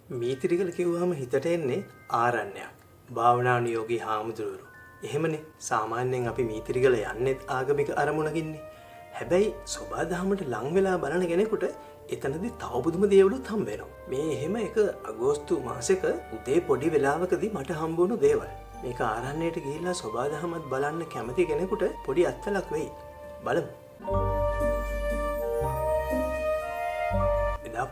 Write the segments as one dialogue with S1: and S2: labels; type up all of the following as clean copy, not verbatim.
S1: මීතිරිගල කිව්වම හිතට එන්නේ ආරණ්‍යයක්. භාවනානුයෝගී හාමුදුරුවෝ. එහෙමනේ. සාමාන්‍යයෙන් අපි මීතිරිගල යන්නේ ආගමික අරමුණකින්නේ. හැබැයි සෝබාදහමට ලං වෙලා බලන කෙනෙකුට එතනදී තව පුදුම දේවලුත් හම්බ වෙනවා. මේ එහෙම එක අගෝස්තු මාසෙක උදේ පොඩි වෙලාවකදී මට හම්බ වුණු දේවල්. මේක ආරණ්‍යයට ගිහිල්ලා සෝබාදහමත් බලන්න කැමති කෙනෙකුට පොඩි අත්වලක් වෙයි. බලමු.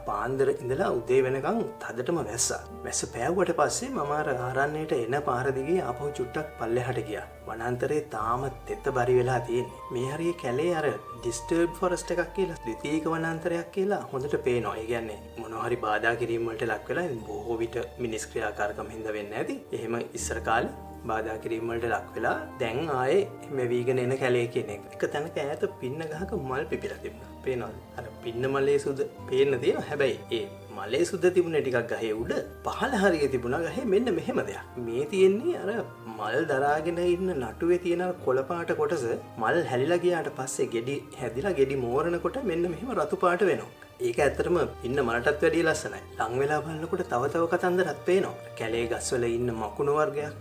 S1: පාන්දර ඉඳලා උදේ වෙනකන් තදටම වැස්සා. වැස්ස පෑවුවට පස්සේ මම අර ආරණ්‍යයට එන පාර දිගේ ආපහු චුට්ටක් පල්ලෙහාට ගියා. වනාන්තරේ තාම තෙත බරි වෙලා තියෙන්නේ. මේ හරිය කැලේ අර ඩිස්ටර්බ් ෆොරස්ට් එකක් කියලා ද්විතීයික වනාන්තරයක් කියලා හොඳට පේනවා. ඒ කියන්නේ මොනවා හරි බාධා කිරීම වලට ලක් වෙලා බොහෝ විට මිනිස් ක්‍රියාකාරකම් හින්දා වෙන්නේ නැති. එහෙම ඉස්සර කාලේ බාධා කිරීම වලට ලක් වෙලා දැන් ආයේ මෙවිගෙන එන කැලේ කියන එක. එක තැනක ඈත පින්න ගහක මල් පිපිලා තිබුණා. පේනවද? අර පින්න මලේ සුද පේන්න තියෙනවා. හැබැයි ඒ මලේ සුද තිබුණේ ටිකක් ගහේ උඩ පහළ හරිය තිබුණා ගහේ මෙන්න මෙහෙම දෙයක්. මේ තියෙන්නේ අර මල් දරාගෙන ඉන්න නටුවේ තියෙන කොළ පාට කොටස මල් හැලිලා ගියාට පස්සේ ගෙඩි හැදිලා ගෙඩි මෝරනකොට මෙන්න මෙහෙම රතු පාට වෙනවා. ඒක ඇත්තටම ඉන්න මලටත් වැඩිය ලස්සනයි. ලං වෙලා බලනකොට තව තව කතන්දරත් පේනවා. කැලේ ගස්වල ඉන්න මකුණු වර්ගයක්.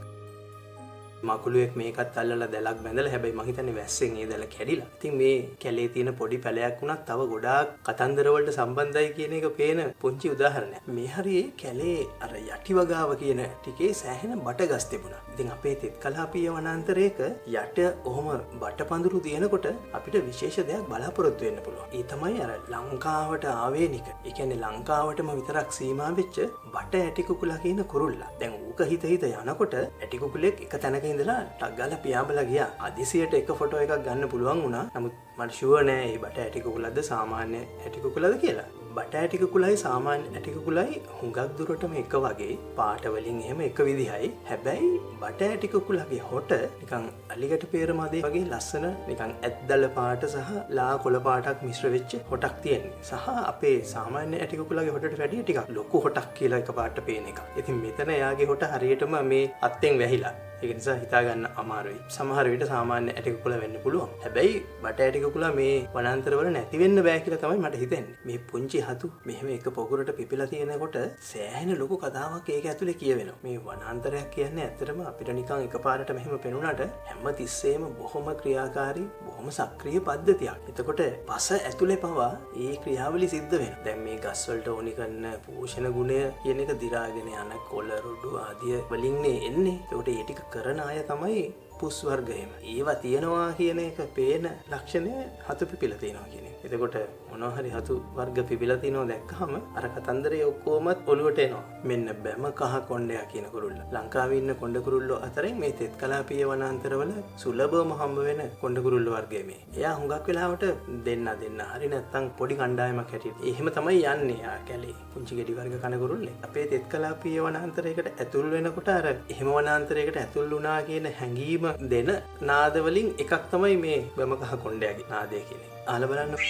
S1: මකුළුවෙක් මේකත් අල්ලලා දැලක් බැඳලා හැබැයි මං හිතන්නේ වැස්සෙන් ඒ දැල කැඩිලා. ඉතින් මේ කැලේ තියෙන පොඩි පැලයක් වුණත් තව ගොඩාක් කතන්දර වලට සම්බන්ධයි කියන එක පේන පුංචි උදාහරණයක්. මේ හරියේ කැලේ අර යටිවගාව කියන ටිකේ සෑහෙන බටගස් තිබුණා. ඉතින් අපේ තෙත්කලාපීය වනාන්තරයක යට ඔහොම බටපඳුරු දිනනකොට අපිට විශේෂ දෙයක් බලාපොරොත්තු වෙන්න පුළුවන්. ඒ තමයි අර ලංකාවට ආවේනික. ඒ කියන්නේ ලංකාවටම විතරක් සීමා වෙච්ච බට ඇටිකුකුලා කියන කුරුල්ලා. දැන් ඌක හිත යනකොට ඇටිකුකුලෙක් එක තැනක ඉඳලා ටක් ගාලා පියාඹලා ගියා. අදිසියට එක ෆොටෝ එකක් ගන්න පුළුවන් වුණා. නමුත් මට ෂුවර් නෑ මේ බට ඇටිකුකුලද සාමාන්‍ය ඇටිකුකුලද කියලා. බට ඇටිකුකුලයි සාමාන්‍ය ඇටිකුකුලයි හුඟක් දුරටම එක වගේ පාට වලින් එහෙම එක විදිහයි. හැබැයි බට ඇටිකුකුලගේ හොට නිකන් අලිගට පෙරමදේ වගේ ලස්සන නිකන් ඇත්දල පාට සහ ලා කොළ පාටක් මිශ්‍ර වෙච්ච හොටක් තියෙන්නේ. සහ අපේ සාමාන්‍ය ඇටිකුකුලගේ හොටට වැඩිය ටිකක් ලොකු හොටක් කියලා එක පාට පේන එක. ඉතින් මෙතන එයාගේ හොට හරියටම මේ අත්ෙන් වැහිලා. ඒක නිසා හිතා ගන්න අමාරුයි. සමහර විට සාමාන්‍ය ඇටිකුකුලා වෙන්න පුළුවන්. හැබැයි බට ඇටිකුකුලා මේ වනාන්තරවල නැති වෙන්න බෑ කියලා තමයි මට හිතෙන්නේ. මේ පුංචි හතු මෙහෙම එක පොකුරට පිපිලා තියෙනකොට සෑහෙන ලොකු කතාවක් ඒක ඇතුලේ කියවෙනවා. මේ වනාන්තරයක් කියන්නේ ඇත්තටම අපිට නිකන් එකපාරට මෙහෙම පෙනුනට හැම තිස්සෙම බොහොම ක්‍රියාකාරී, බොහොම සක්‍රීය පද්ධතියක්. එතකොට පස ඇතුලේ පවා ඒ ක්‍රියාවලිය සිද්ධ වෙනවා. දැන් මේ ගස් වලට ඕනි කරන පෝෂණ ගුණය කියන එක දිරාගෙන යන කොළ රොඩු ආදිය වලින්නේ එන්නේ. ඒකට ඒ ටික කරන අය තමයි පුස් වර්ගයම. ඒවා තියනවා කියන එක පේන ලක්ෂණය හතු පිපිලා තියෙනවා කියන එක. එතකොට මොනවා හරි හතු වර්ග පිපිලා තියනවා දැක්කහම අර කතන්දරේ ඔක්කොමත් ඔලුවට එනවා. මෙන්න බැම කහ කොණ්ඩයා කියන කුරුල්ල. ලංකාවේ ඉන්න කොණ්ඩ කුරුල්ලෝ අතරින් මේ තෙත්කලාපීය වනාන්තරවල සුලභවම හම්බ වෙන කොණ්ඩ කුරුල්ල වර්ගය මේ. එයා හුඟක් වෙලාවට දෙන්න හරි නැත්නම් පොඩි කණ්ඩායමක් හැටියට. එහෙම තමයි යන්නේ යා කැලේ. පුංචි ගෙඩි වර්ග කන කුරුල්ලේ. අපේ තෙත්කලාපීය වනාන්තරයකට ඇතුල් වෙනකොට අර එහෙම වනාන්තරයකට ඇතුල් වුණා කියන හැඟීම දෙන නාද වලින් එකක් තමයි මේ බැම කහ කොණ්ඩයාගේ නාදය කියන්නේ. අහලා බලන්න.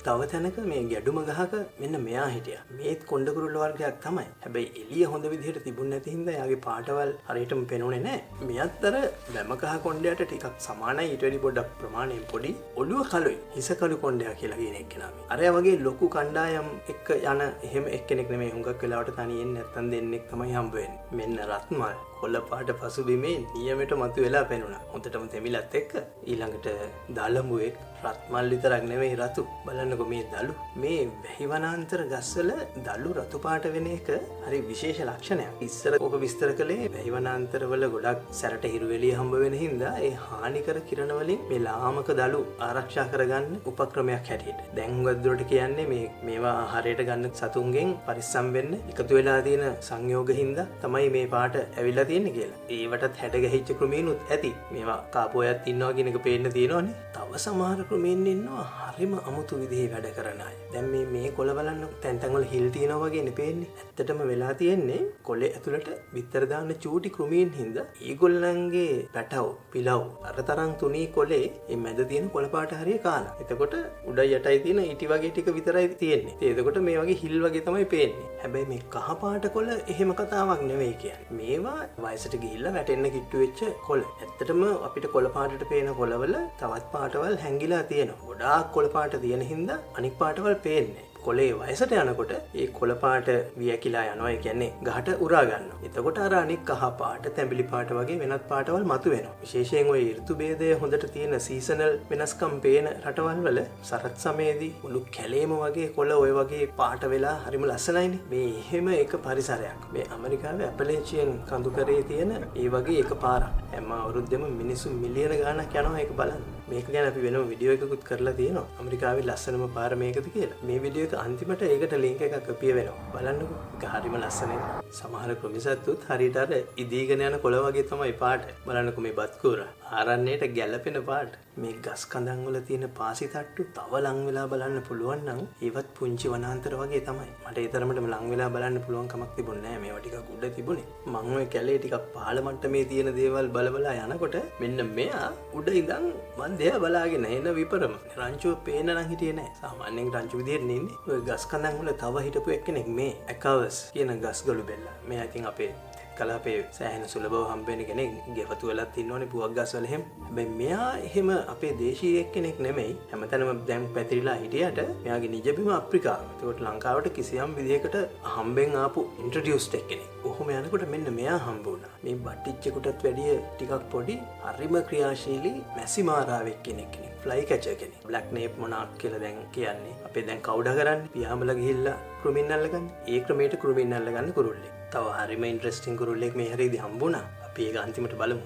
S1: තව තැනක මේ ගැඩුම ගහක මෙන්න මෙයා හිටියා. මේත් කොණ්ඩ කුරුල්ල වර්ගයක් තමයි. හැබැයි එළිය හොඳ විදිහට තිබුණ නැති හින්දා යාගේ පාටවල් හරියටම පෙනුනේ නැහැ. මෙයත් අර බැම කහ කොණ්ඩයට ටිකක් සමානයි. ඊට වැඩි පොඩ්ඩක් ප්‍රමාණයෙන් පොඩි. ඔළුව කළුයි. හිස කළු කොණ්ඩයා කියලා කියන එක්කෙනා මේ. අරයා වගේ ලොකු කණ්ඩායම් එක්ක යන එහෙම එක්කෙනෙක් නෙමෙයි. හුඟක් වෙලාවට තනියෙන් නැත්තම් දෙන්නෙක් තමයි හම්බ වෙන්නේ. මෙන්න රත්මල් කොළ පාට පසුබිමේ නියමයට මතුවලා පෙනුණා. හොඳටම තෙමිලත් එක්ක ඊළඟට දලඹුවෙක් රත්මල් විතරක් නෙමෙයි රතු. බලන්නකෝ මේ දලු. මේ වැහි වනාන්තර ගස්වල දලු රතු පාට වෙන එක හරි විශේෂ ලක්ෂණයක්. ඉස්සර ඔබ විස්තර කළේ වැහි වනාන්තරවල ගොඩක් සැරට හිරු එළිය හම්බ වෙන හින්දා ඒ හානිකර කිරණ වලින් මේ ලාමක දලු ආරක්ෂා කරගන්න උපක්‍රමයක් හැටියට. දැන් හුඟක් දුරට කියන්නේ මේවා ආහාරයට ගන්න සතුන්ගෙන් පරිස්සම් වෙන්න එකතු වෙලා තියෙන සංයෝග හින්දා තමයි මේ පාට ඇවිල්ලා තියෙන්නේ කියලා. ඒවටත් හැඩ ගැහිච්ච කෘමීනුත් ඇති. මේවා කාපු අයත් ඉන්නවා කියන එක පේන්න තියෙනවනේ. තව සමහර කෘමීන් ඉන්නවා හරිම අමුතු විදිහේ වැඩ කරන අය. දැන් මේ කොළ බලන්න තැන් තැන් වල හිල් තියෙනවා වගේනේ පේන්නේ. ඇත්තටම වෙලා තියෙන්නේ කොළේ ඇතුළට බිත්තර දාන චූටි කෘමීන් හින්දා ඒගොල්ලන්ගේ පැටව පිලව් අරතරන් තුනී කොළේ මේ මැද තියෙන කොළ පාට හරිය කාලා. එතකොට උඩයි යටයි තියෙන ඊටි වගේ ටික විතරයි තියෙන්නේ. එතකොට මේ වගේ හිල් වගේ තමයි පේන්නේ. හැබැයි මේ කහ පාට කොළ එහෙම කතාවක් නෙවෙයි කියන්නේ. මේවා වයසට ගිහිල්ලා වැටෙන්න කිට්ටු වෙච්ච කොළ. ඇත්තටම අපිට කොළ පාටට පේන කොළවල තවත් පාටවල් හැංගිලා තියෙනවා. ගොඩාක් කොළ පාට තියෙන හින්දා අනික් පාටවල් පේන්නේ. කොළේ වයසට යනකොට ඒ කොළ පාට වියකිලා යනවා. ඒ කියන්නේ ගහට උරා ගන්නවා. එතකොට අර අනික් කහ පාට, තැඹිලි පාට වගේ වෙනත් පාටවල් මතුවෙනවා. විශේෂයෙන් ওই ඍතු භේදය හොඳට තියෙන සීසනල් වෙනස්කම් පේන රටවල් වල සරත් සමයේදී මුළු කැලේම වගේ කොළ ওই වගේ පාට වෙලා හරිම ලස්සනයිනේ. මේ එහෙම එක පරිසරයක්. මේ ඇමරිකාවේ ඇපලේචියන් කඳුකරේ තියෙන ඒ වගේ එක පාරක්. හැම අවුරුද්දෙම මිනිස්සු මිලියන ගාණක් යනවා ඒක බලන්න. මේක ගැන අපි වෙනම වීඩියෝ එකකුත් කරලා තියෙනවා. ඇමරිකාවේ ලස්සනම පාර මේකද කියලා. මේ වීඩියෝ එක අන්තිමට ඒකට ලින්ක් එකක් අපිය වෙනවා. බලන්නකෝ. ඒක හරිම ලස්සනයි. සමහර ක්‍රොමිසත්තුත් හරියට අර ඉදීගෙන යන කොළ වගේ තමයි පාට. බලන්නකෝ මේ බත් කූර. ආරණ්‍යයට ගැළපෙන පාට. මේ ගස් කඳන් වල තියෙන පාසි තට්ටු තව ලං වෙලා බලන්න පුළුවන් නම් ඒවත් පුංචි වනාන්තර වගේ තමයි. මට ඒ තරමටම ලං වෙලා බලන්න පුළුවන් කමක් තිබුණේ නැහැ. මේවා ටිකක් උඩ තිබුණේ. මම ওই කැලේ ටිකක් පහළ මට්ටමේ තියෙන දේවල් බලබලා යනකොට මෙන්න මෙයා උඩ ඉඳන් මන් දෙය බලාගෙන එන විපරම රංචුව පේන නම් හිටියේ නැහැ. සාමාන්‍යයෙන් රංචු විදියට නෙන්නේ. ඔය ගස් කඳන් වල තව හිටපු එක්කෙනෙක් මේ ඇකවස් කියන ගස්ගලු බෙල්ලා. මෙයා ඉතින් අපේ කලාපේ සෑහෙන සුලභව හම්බෙන කෙනෙක්. ගෙවතු වෙලත් ඉන්නෝනේ පුවක් ගස් වල එහෙම. හැබැයි මෙයා එහෙම අපේ දේශීය එක්කෙනෙක් නෙමෙයි. හැමතැනම දැන් පැතිරිලා හිටියට මෙයාගේ නිජබිම අප්‍රිකාව. ඒකට ලංකාවට කිසියම් විදියකට හම්බෙන් ආපු ඉන්ට්‍රොඩියුස්ඩ් එක්කෙනෙක්. ඔහොම යනකොට මෙන්න මෙයා හම්බ වුණා. මේ බට්ටිච්චෙකුටත් වැඩිය ටිකක් පොඩි හරිම ක්‍රියාශීලී මැසිමාරාවෙක් කෙනෙක්. ෆ්ලයි කැචර් කෙනෙක්. බ්ලැක් නේප් මොනාක් කියලා දැන් කියන්නේ. අපේ දැන් කවුඩා කරන්නේ පියාඹලා ගිහිල්ලා කෘමින් අල්ලගන්න. ඒ ක්‍රමයට කෘමින් අල්ලගන්න කුරුල්ලෙක්. තව හරිම ඉන්ට්‍රෙස්ටිං කුරුල්ලෙක් මේ හැරේදී හම්බුණා. අපි ඒක අන්තිමට බලමු.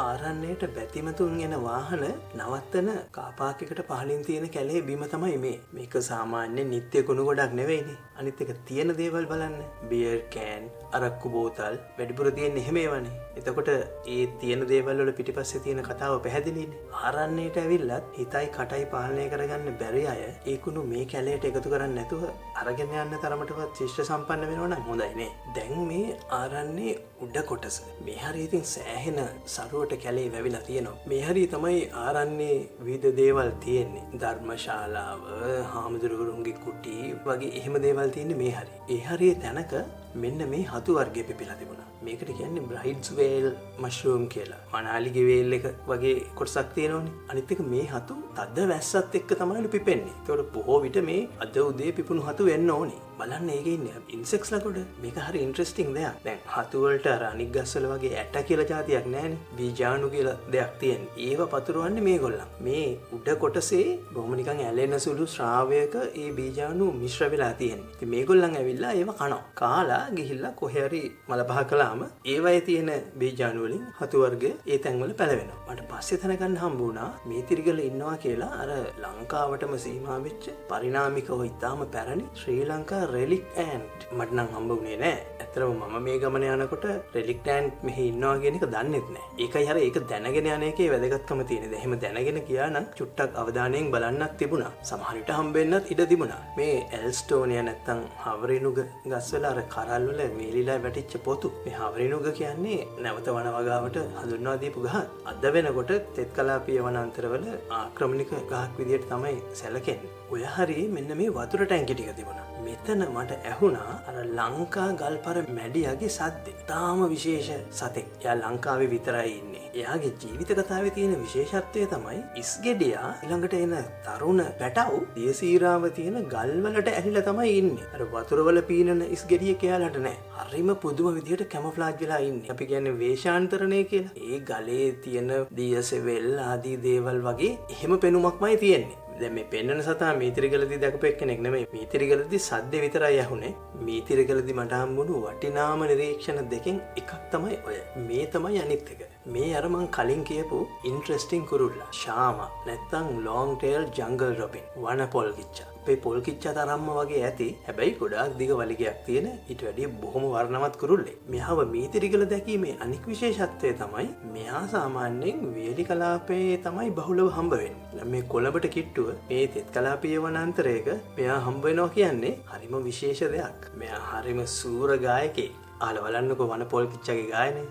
S1: ආරණ්‍යයට බැතිමතුන් එන වාහන නවත්තන කාපාක් එකට පහලින් තියෙන කැලේ බිම තමයි මේ. මේක සාමාන්‍ය නිත්‍ය කුණු ගොඩක් නෙවෙයිනේ. අනිත් එක තියෙන දේවල් බලන්න. බියර් කෑන්, අරක්කු බෝතල් වැඩිපුර තියෙන්නේ එහෙම ඒවානේ. එතකොට ඒ තියෙන දේවල් වල පිටිපස්සේ තියෙන කතාව පැහැදිලිනේ. ආරණ්‍යයට ඇවිල්ලත් හිතයි කටයි පාලනය කරගන්න බැරි අය ඒ කුණු මේ කැලේට එකතු කරන්නේ නැතුව අරගෙන යන්න තරමටවත් ශිෂ්ට සම්පන්න වෙනවා නම් හොඳයි නේ. දැන් මේ ආරණ්‍යයේ උඩ කොටස. මේ හරිය ඉතින් සෑහෙන සරුවට කැලේ වැවිලා තියෙනවා. මේ හරිය තමයි ආරණ්‍යයේ විවිධ දේවල් තියෙන්නේ. ධර්මශාලාව, හාමුදුරුවරුන්ගේ කුටි වගේ එහෙම දේවල් තියෙන්නේ මේ හරිය. ඒ හරිය තැනක මෙන්න මේ හතු වර්ගය පිපිලා තිබුණා. මේකට කියන්නේ බ්‍රයිඩ්ස් වේල් මෂරූම් කියලා. මනාලිගේ වේල් එක වගේ කොටසක් තියෙනවනේ. අනිත් එක මේ හතු තද වැස්සත් එක්ක තමයි පිපෙන්නේ. ඒකට බොහෝ විට මේ අද උදේ පිපුණු හතු වෙන්න ඕනේ. බලන්න ඒකේ ඉන්නේ ඉන්සෙක්ට්ස්ලා කොට. මේක හරි ඉන්ට්‍රෙස්ටිං දෙයක්. දැන් හතු වලට අර අනික් ගස්වල වගේ ඇට කියලා જાතියක් නැහැනේ. බීජාණු කියලා දෙයක් තියෙනවා. ඒව පතුරවන්නේ මේගොල්ලන්. මේ උඩ කොටසේ බොහොම නිකන් ඇලෙන සුළු ශ්‍රාවයක ඒ බීජාණු මිශ්‍ර වෙලා තියෙනවා. ඉතින් මේගොල්ලන් ඇවිල්ලා ඒව කනවා. කාලා ගිහිල්ලා කොහේ හරි මල පහ කළාම ඒවයේ තියෙන බීජාණු වලින් හතු වර්ග ඒ තැන්වල පැලවෙනවා. මට පස්සේ දැනගන්න හම්බ වුණා මේ තිරිගල ඉන්නවා කියලා අර ලංකාවටම සීමා වෙච්ච පරිණාමිකව ඉතාම පැරණි ශ්‍රී ලංකා රෙලික් ඇන්ට්. මට නම් හම්බ වුණේ නෑ. ඇත්තටම මම මේ ගමන යනකොට රෙලික් ඇන්ට් මෙහි ඉන්නවා කියන එක දන්නෙත් නෑ. ඒකයි අර ඒක දැනගෙන යන එකේ වැදගත්කම තියෙන්නේ. එහෙම දැනගෙන ගියා නම් චුට්ටක් අවධානයෙන් බලන්නත් තිබුණා. සමහර විට හම්බෙන්නත් ඉඩ තිබුණා. මේ එල්ස්ටෝනියා නැත්තම් හවරිනුග ගස්වල අර කරල් වල වේලිලා වැටිච්ච පොතු. මේ හවරිනුග කියන්නේ නැවත වනවගාවට හඳුන්වා දීපු ගහ. අද වෙනකොට තෙත් කලාපීය වනාන්තරවල ආක්‍රමණික ගහක් විදියට තමයි සැලකෙන්නේ. ඔය හරිය මෙන්න මේ වතුර ටැංකි ටික තිබුණා. මෙතන මට ඇහුණා අර ලංකා ගල්පර මැඩියාගේ සද්දේ. තාම විශේෂ සතෙක්. එයා ලංකාවේ විතරයි ඉන්නේ. එයාගේ ජීවිත කතාවේ තියෙන විශේෂත්වය තමයි ඉස්ගෙඩියා ඊළඟට එන තරුණ පැටව් දියසීරාව තියෙන ගල් වලට ඇහිලා තමයි ඉන්නේ. අර වතුර වල පීනන ඉස්ගෙඩිය කියලාට නෑ. හරිම පුදුම විදියට කැමොෆ්ලාජ් වෙලා ඉන්නේ. අපි කියන්නේ වේශාන්තරණය කියලා. ඒ ගලේ තියෙන දියසෙවල් ආදී දේවල් වගේ එහෙම පෙනුමක්මයි තියෙන්නේ. දැන් මේ පෙන්නන සතා මීතිරිගලදී දැකපු එක්කෙනෙක් නෙමෙයි. මීතිරිගලදී සද්ද විතරයි ඇහුනේ. මීතිරිගලදී මට හම්බුණු වටිනාම නිරීක්ෂණ දෙකෙන් එකක් තමයි ඔය. මේ තමයි අනිත් එක. මේ අර මං කලින් කියපු ඉන්ට්‍රෙස්ටිං කුරුල්ලා. ශාමා නැත්තම් ලොන්ග් ටේල් ජංගල් රොබින්. වන පොල්කිච්චා. අපේ පොල්කිච්චා තරම්ම වගේ ඇති. හැබැයි ගොඩාක් දිග වලිගයක් තියෙන ඊට වැඩිය බොහොම වර්ණවත් කුරුල්ලෙක්. මෙහාව මීතිරිගල දැකීමේ අනික් විශේෂත්වය තමයි මෙහා සාමාන්‍යයෙන් වේලි කලාපයේ තමයි බහුලව හම්බ වෙන්නේ. මේ කොළඹට කිට්ටුව මේ තෙත් කලාපීය වනාන්තරයක මෙයා හම්බ වෙනවා කියන්නේ හරිම විශේෂ දෙයක්. මෙයා හරිම සූර ගායකයෙක්. අහලා බලන්නකෝ වන පොල්කිච්චාගේ ගායනය.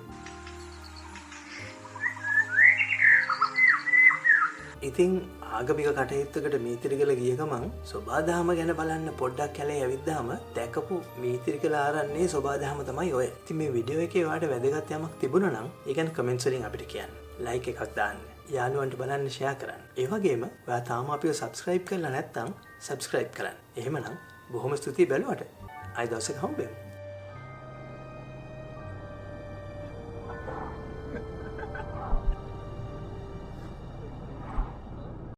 S1: ඉතින් ආගමික කටයුත්තකට මීතිරිගල ගිය ගමන් සෝබාදහම ගැන බලන්න පොඩ්ඩක් කැලේ ඇවිද්දාම දැකපු මීතිරිගල ආරණ්‍යයේ සෝබාදහම තමයි ඔය. ඉතින් මේ වීඩියෝ එකේ ඔයාලට වැදගත් යමක් තිබුණා නම් ඒ ගැන කමෙන්ට්ස් වලින් අපිට කියන්න. ලයික් එකක් දාන්න. යාළුවන්ට බලන්න ෂෙයා කරන්න. ඒ වගේම ඔයා තාම අපිව subscribe කරලා නැත්නම් subscribe කරන්න. එහෙමනම් බොහොම ස්තුතියි බැලුවට. ආයි දවසක හම්බෙමු.